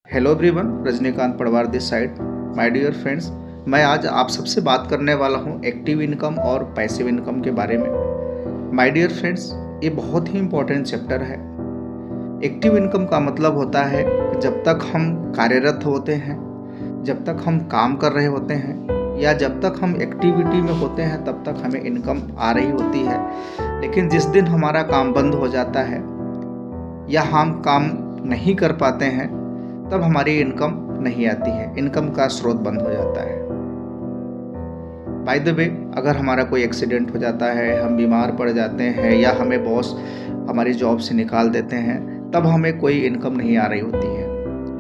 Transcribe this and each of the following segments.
Hello everyone, Rajnikant Padwar this side. My dear friends, मैं आज आप सबसे बात करने वाला हूं एक्टिव इनकम और पैसिव इनकम के बारे में। माय डियर फ्रेंड्स, ये बहुत ही इम्पोर्टेंट चैप्टर है। एक्टिव इनकम का मतलब होता है कि जब तक हम कार्यरत होते हैं, जब तक हम काम कर रहे होते हैं या जब तक हम एक्टिविटी में होते हैं तब तक हमें इनकम आ रही होती है। लेकिन जिस दिन हमारा काम बंद हो जाता है या हम काम नहीं कर पाते हैं तब हमारी इनकम नहीं आती है, इनकम का स्रोत बंद हो जाता है। बाय द वे, अगर हमारा कोई एक्सीडेंट हो जाता है, हम बीमार पड़ जाते हैं या हमें बॉस हमारी जॉब से निकाल देते हैं, तब हमें कोई इनकम नहीं आ रही होती है।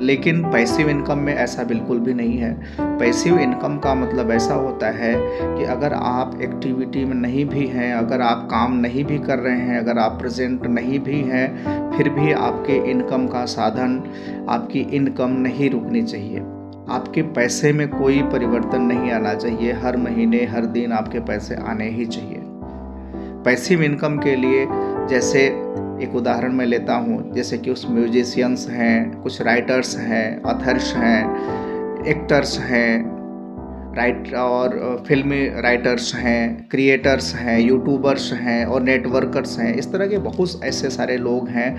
लेकिन पैसिव इनकम में ऐसा बिल्कुल भी नहीं है। पैसिव इनकम का मतलब ऐसा होता है कि अगर आप एक्टिविटी में नहीं भी हैं, अगर आप काम नहीं भी कर रहे हैं, अगर आप प्रेजेंट नहीं भी हैं, फिर भी आपके इनकम का साधन, आपकी इनकम नहीं रुकनी चाहिए। आपके पैसे में कोई परिवर्तन नहीं आना चाहिए। हर महीने, हर दिन आपके पैसे आने ही चाहिए। पैसिव इनकम के लिए जैसे एक उदाहरण मैं लेता हूँ, जैसे कि उस म्यूजिशियंस हैं, कुछ राइटर्स हैं, ऑथर्स हैं, एक्टर्स हैं, फिल्मी राइटर्स हैं, क्रिएटर्स हैं, यूट्यूबर्स हैं और नेटवर्कर्स हैं। इस तरह के बहुत ऐसे सारे लोग हैं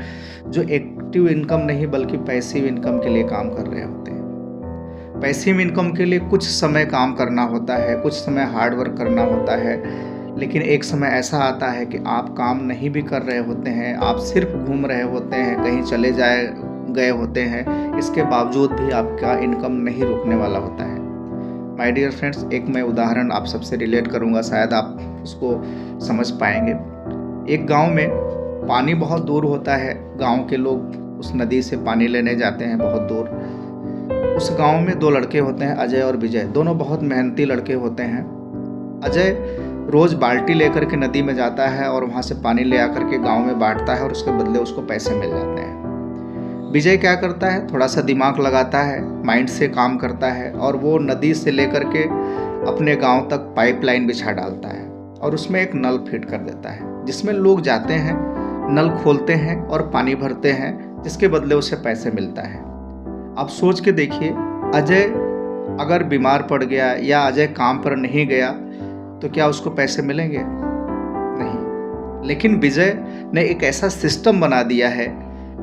जो एक्टिव इनकम नहीं बल्कि पैसिव इनकम के लिए काम कर रहे होते हैं। पैसिव इनकम के लिए कुछ समय काम करना होता है, कुछ समय हार्ड वर्क करना होता है, लेकिन एक समय ऐसा आता है कि आप काम नहीं भी कर रहे होते हैं, आप सिर्फ घूम रहे होते हैं, कहीं चले गए होते हैं, इसके बावजूद भी आपका इनकम नहीं रुकने वाला होता है। माय डियर फ्रेंड्स, एक मैं उदाहरण आप सबसे रिलेट करूंगा, शायद आप उसको समझ पाएंगे। एक गांव में पानी बहुत दूर होता है। गांव के लोग उस नदी से पानी लेने जाते हैं बहुत दूर। उस गांव में दो लड़के होते हैं, अजय और विजय। दोनों बहुत मेहनती लड़के होते हैं। अजय रोज़ बाल्टी लेकर के नदी में जाता है और वहाँ से पानी ले आकर के गांव में बांटता है और उसके बदले उसको पैसे मिल जाते हैं। विजय क्या करता है, थोड़ा सा दिमाग लगाता है, माइंड से काम करता है और वो नदी से लेकर के अपने गांव तक पाइपलाइन बिछा डालता है और उसमें एक नल फिट कर देता है, जिसमें लोग जाते हैं, नल खोलते हैं और पानी भरते हैं, जिसके बदले उसे पैसे मिलता है। आप सोच के देखिए, अजय अगर बीमार पड़ गया या अजय काम पर नहीं गया तो क्या उसको पैसे मिलेंगे? नहीं। लेकिन विजय ने एक ऐसा सिस्टम बना दिया है,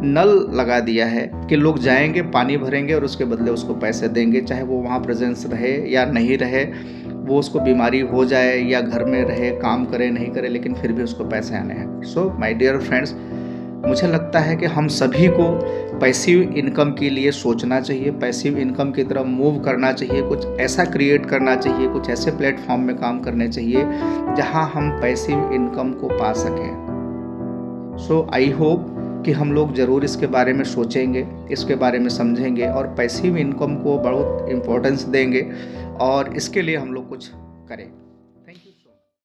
नल लगा दिया है कि लोग जाएंगे, पानी भरेंगे और उसके बदले उसको पैसे देंगे, चाहे वो वहाँ प्रेजेंस रहे या नहीं रहे, वो उसको बीमारी हो जाए या घर में रहे, काम करे नहीं करे, लेकिन फिर भी उसको पैसे आने हैं। सो माय डियर फ्रेंड्स, मुझे लगता है कि हम सभी को पैसिव इनकम के लिए सोचना चाहिए, पैसिव इनकम की तरफ मूव करना चाहिए, कुछ ऐसा क्रिएट करना चाहिए, कुछ ऐसे प्लेटफॉर्म में काम करने चाहिए जहां हम पैसिव इनकम को पा सकें। सो आई होप कि हम लोग ज़रूर इसके बारे में सोचेंगे, इसके बारे में समझेंगे और पैसिव इनकम को बहुत इम्पोर्टेंस देंगे और इसके लिए हम लोग कुछ करें।